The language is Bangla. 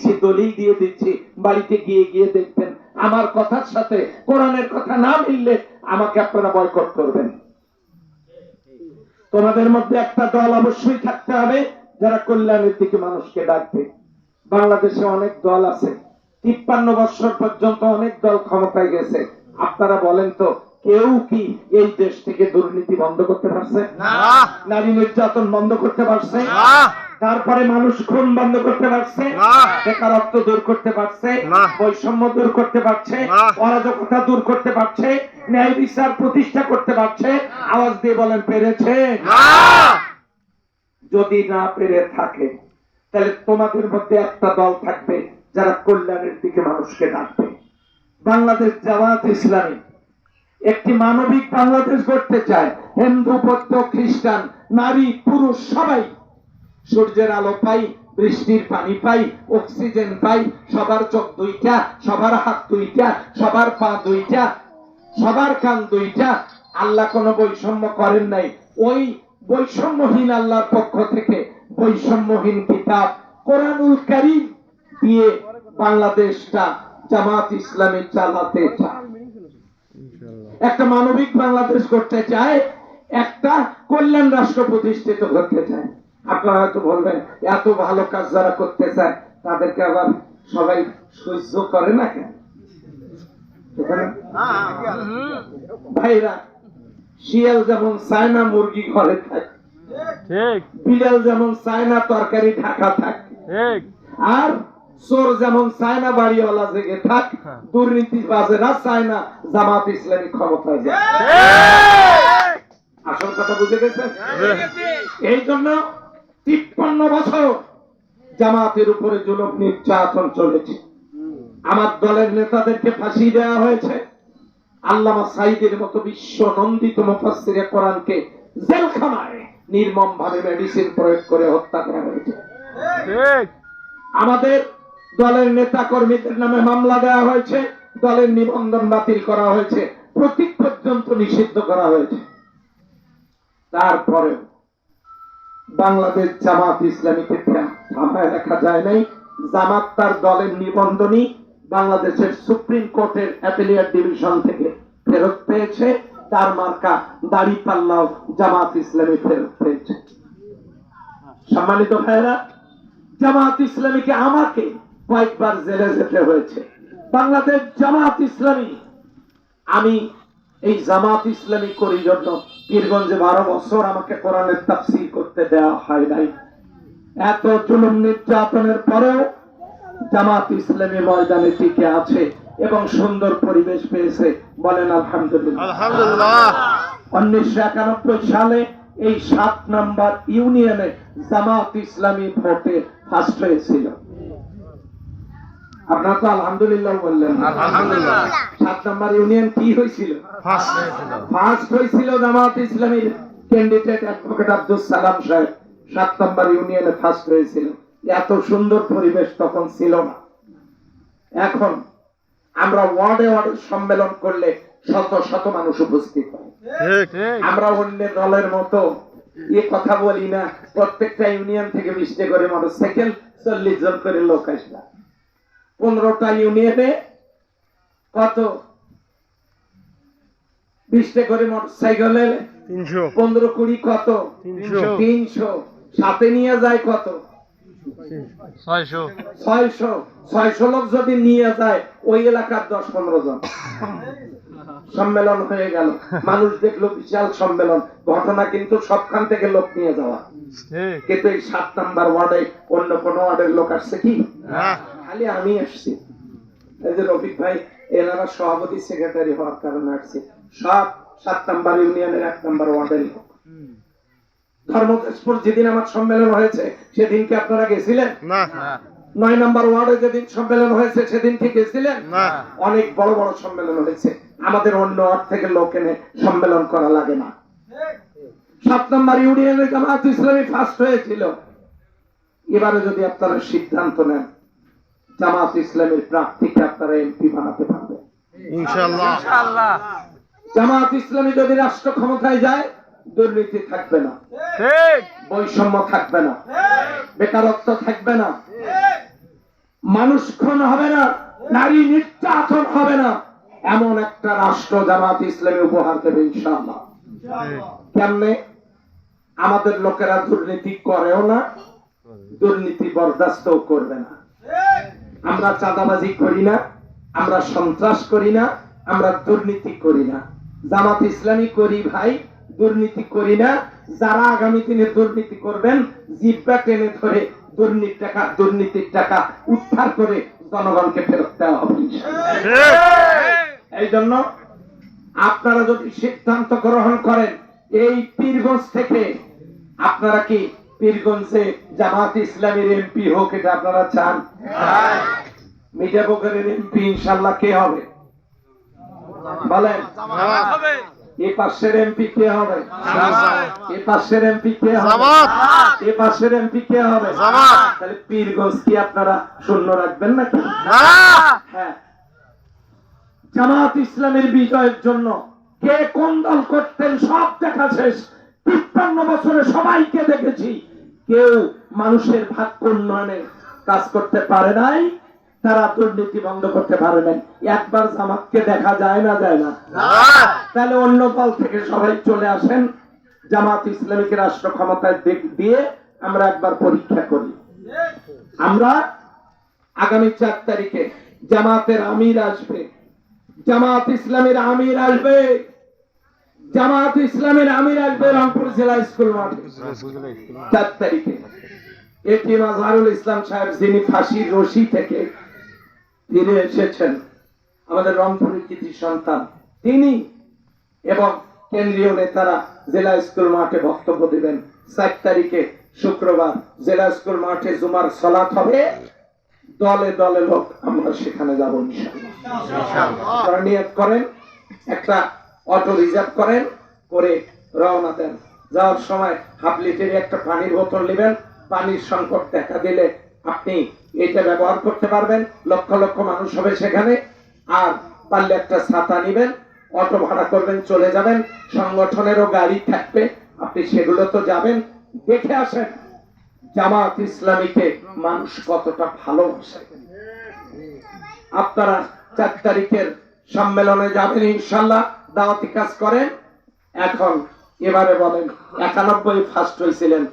দিচ্ছি, দলিল দিয়ে দিচ্ছি, বাড়িতে গিয়ে গিয়ে দেখবেন আমার কথার সাথে কোরআনের কথা না মিললে আমাকে আপনারা বয়কট করবেন। তোমাদের মধ্যে একটা দল অবশ্যই থাকতে হবে যারা কল্যাণের দিকে মানুষকে ডাকবে। বাংলাদেশে অনেক দল আছে, 53 বছর পর্যন্ত অনেক দল ক্ষমতায় গেছে। আপনারা বলেন তো কেউ কি এই দেশ থেকে দুর্নীতি বন্ধ করতে পারছে? নারী নির্যাতন বন্ধ করতে পারছে? তারপরে মানুষ খুন বন্ধ করতে পারছে? বেকারত্ব দূর করতে পারছে? বৈষম্য দূর করতে পারছে? অরাজকতা দূর করতে পারছে? ন্যায় বিচার প্রতিষ্ঠা করতে পারছে? আওয়াজ দিয়ে বলেন পেরেছে? যদি না পেরে থাকে তাহলে তোমাদের মধ্যে একটা দল থাকবে যারা কল্যাণের দিকে মানুষকে ডাকবে। বাংলাদেশ জামাত ইসলামী একটি মানবিক বাংলাদেশ গড়তে চায়। হিন্দু, বৌদ্ধ, খ্রিস্টান, নারী, পুরুষ সবাই সূর্যের আলো পাই, বৃষ্টির পানি পাই, অক্সিজেন পাই, সবার চোখ দুইটা, সবার হাত দুইটা, সবার পা দুইটা, সবার কান দুইটা। আল্লাহ কোনো বৈষম্য করেন নাই। ওই বৈষম্যহীন আল্লাহর পক্ষ থেকে বৈষম্যহীন কিতাব কোরআনুল কারীম দিয়ে বাংলাদেশটা জামাত ইসলামী চালাতে চায়। একটা মানবিক বাংলাদেশ করতে চায়, একটা কল্যাণ রাষ্ট্র প্রতিষ্ঠিত করতে চায়। আপনারা হয়তো বলবেন এত ভালো কাজ যারা করতে চায় তাদেরকে আবার সবাই সহ্য করে না কেন? ভাইরা, শিয়াল যেমন চায় না মুরগি ঘরে থাকে, বিড়াল যেমন চায় না তরকারি ঢাকা থাকে, আর চোর যেমন চায় না বাড়িওয়ালা জেগে থাক, দুর্নীতিবাজেরা চায় না জামাত ইসলামী ক্ষমতায় যায়। আসল কথা বুঝে গেছেন? এই জন্য 53 বছর জামাতের উপরে জুলুম নির্যাতন চলেছে। আমার দলের নেতাদেরকে ফাঁসি দেওয়া হয়েছে। আল্লামা সাঈদীর মতো বিশ্ব নন্দিত মুফাসসিরে কোরআনকে জেলখানায় নির্মম ভাবে মেডিসিন প্রয়োগ করে হত্যা করা হয়েছে। আমাদের দলের নেতা কর্মীদের নামে মামলা দেওয়া হয়েছে, দলের নিবন্ধন বাতিল করা হয়েছে, প্রতীক পর্যন্ত নিষিদ্ধ করা হয়েছে। তারপরে বাংলাদেশ জামাত ইসলামীকে থামায় রাখা যায় নাই। জামাত তার দলের নিবন্ধনই বাংলাদেশের সুপ্রিম কোর্টের অ্যাপিলিয়েট ডিভিশন থেকে ফেরত পেয়েছে। তার মার্কা দাড়িপাল্লাও জামাত ইসলামী ফেরত পেয়েছে। সম্মানিত ভাইরা, জামাত ইসলামীকে আমাকে কয়েকবার জেলে যেতে হয়েছে। বাংলাদেশ জামাত ইসলামী, আমি এই জামাত ইসলামী করি জন্য পীরগঞ্জে 12 বছর আমাকে কোরআনের তাফসীর করতে দেওয়া হয় নাই। এত জুলুম নির্যাতনের পরেও জামাত ইসলামী ময়দানে টিকে আছে এবং সুন্দর পরিবেশ পেয়েছে। বলেন আলহামদুলিল্লাহ। 1991 সালে এই 7 নম্বর ইউনিয়নে জামাত ইসলামী ভোটে ফার্স্ট হয়েছিল। আপনারা তো আলহামদুলিল্লাহ বললেন। 7 নম্বর ইউনিয়ন কি হয়েছিল? ফার্স্ট হয়েছিল জামাত ইসলামীর ক্যান্ডিডেট অ্যাডভোকেট আব্দুল সালাম সাহেব 7 নম্বর ইউনিয়নে ফার্স্ট হয়েছিল। এত সুন্দর পরিবেশ তখন ছিল না। এখন আমরা ওয়ার্ডে ওয়ার্ডে সম্মেলন করলে শত শত মানুষ উপস্থিত হয়। আমরা অন্য দলের মতো কথা বলি না। প্রত্যেকটা ইউনিয়ন থেকে 20টা করে মোটরসাইকেল, 40 জন করে লোক আসবে। 15টা ইউনিয়নে কত? 20টা করে মোটরসাইকেলে 15-20 কত? 300। সাথে নিয়ে যায় কত? 600 লোক যদি নিয়ে যায় ওই এলাকার 10-15 জন সম্মেলন হয়ে গেল। মানুষ দেখলো বিশাল সম্মেলন। ঘটনা কিন্তু সবখান থেকে লোক নিয়ে যাওয়া। কিন্তু এই 7 নাম্বার ওয়ার্ডে অন্য কোন ওয়ার্ডের লোক আসছে কি? খালি আমি আসছি। এই যে রফিক ভাই, এনারা সভাপতি সেক্রেটারি হওয়ার কারণে আসছে। সব 7 নাম্বার ইউনিয়নের 1 নাম্বার ওয়ার্ডের লোক। ধর্মকেশপুর যেদিন আমার সম্মেলন হয়েছে সেদিন কি আপনারা গেছিলেন? না। 9 নাম্বার ওয়ার্ডে যেদিন সম্মেলন হয়েছে সেদিন কি গেছিলেন? না। অনেক বড় বড় সম্মেলন হয়েছে। আমাদের অন্য ওয়ার্ড থেকে লোক এনে সম্মেলন করা লাগে না। 7 নাম্বার ইউনিয়নে জামাত ইসলামী ফার্স্ট হয়েছিল। এবারে যদি আপনারা সিদ্ধান্ত নেন জামাত ইসলামের প্রার্থীকে আপনারা এমপি বানাতে পারবেন ইনশাআল্লাহ। জামাত ইসলামী যদি রাষ্ট্র ক্ষমতায় যায় দুর্নীতি থাকবে না, বৈষম্য থাকবে না, বেকারত্ব থাকবে না, মানুষ খুন হবে না, নারী নির্যাতন হবে না, এমন একটা রাষ্ট্র জামাত ইসলামী উপহার দেবে ইনশাআল্লাহ। কেমনে? আমাদের লোকেরা দুর্নীতি করেও না, দুর্নীতি বরদাস্তও করবে না। আমরা চাঁদাবাজি করি না, আমরা সন্ত্রাস করি না, আমরা দুর্নীতি করি না। জামাত ইসলামী করি ভাই, দুর্নীতি করি না। যারা আগামী দিনে দুর্নীতি করবেন, জিব্বা টেনে ধরে দুর্নীতির টাকা উদ্ধার করে জনগণকে ফেরত দেওয়া হবে। এই জন্য আপনারা যদি সিদ্ধান্ত গ্রহণ করেন, এই পীরগঞ্জ থেকে আপনারা কি পীরগঞ্জে জামাত ইসলামীর এমপি হোক, এটা আপনারা চান? মিঠাপুকুরের এমপি ইনশাল্লাহ কে হবে বলেন? এই পাশের এমপি কে হবে? এই পাশের এমপি কে হবে? এই পাশের এমপি কে হবে? তাহলে পীরগঞ্জ কি আপনারা শূন্য রাখবেন নাকি? হ্যাঁ। জামাত ইসলামের বিজয়ের জন্য কে কোন দল করতেন সব দেখা শেষ। 53 বছরে সবাইকে দেখেছি, কেউ মানুষের ভাগ্য উন্নয়নে কাজ করতে পারে নাই, তারা দুর্নীতি বন্ধ করতে পারে নাই। একবার জামাতকে দেখা যায় না, যায় না? তাহলে অন্য দল থেকে সবাই চলে আসেন, জামাত ইসলামীকে রাষ্ট্র ক্ষমতায় দিয়ে আমরা একবার পরীক্ষা করি। আমরা আগামী 4 তারিখে জামাতের আমির আসবে, জামাত ইসলামের আমির আসবে, জামাত ইসলামের আমির আসবে রংপুর জেলা স্কুল মাঠে 4 তারিখে। এটি মাজহারুল ইসলাম সাহেব, যিনি ফাঁসির রশি থেকে ফিরে এসেছেন, আমাদের রংপুরের কৃতি সন্তান, তিনি এবং কেন্দ্রীয় নেতারা জেলা স্কুল মাঠে বক্তব্য দিবেন। 4 তারিখে শুক্রবার জেলা স্কুল মাঠে জুমার সালাত হবে, দলে দলে লোক আমরা সেখানে যাব ইনশাআল্লাহ। আপনারা নিয়ত করেন, একটা অটো রিজার্ভ করেন, করে রওনা দেন। যাওয়ার সময় হাফ লিটারে একটা পানির বোতল নেবেন, পানির সংকট দেখা দিলে আপনি এটা ব্যবহার করতে পারবেন, লক্ষ লক্ষ মানুষ হবে সেখানে। আর পারলে একটা ছাতা নেবেন, অটো ভাড়া করবেন, চলে যাবেন, সংগঠনেরও গাড়ি থাকবে, আপনি সেগুলো তো যাবেন, দেখে আসেন জামাত ইসলামীকে মানুষ কতটা ভালোবাসে। আপনারা 4 তারিখের সম্মেলনে যাবেন ইনশাআল্লাহ, দাওয়াতি কাজ করেন। এখন এবারে বলেন, 91 ফার্স্ট হয়েছিলেন,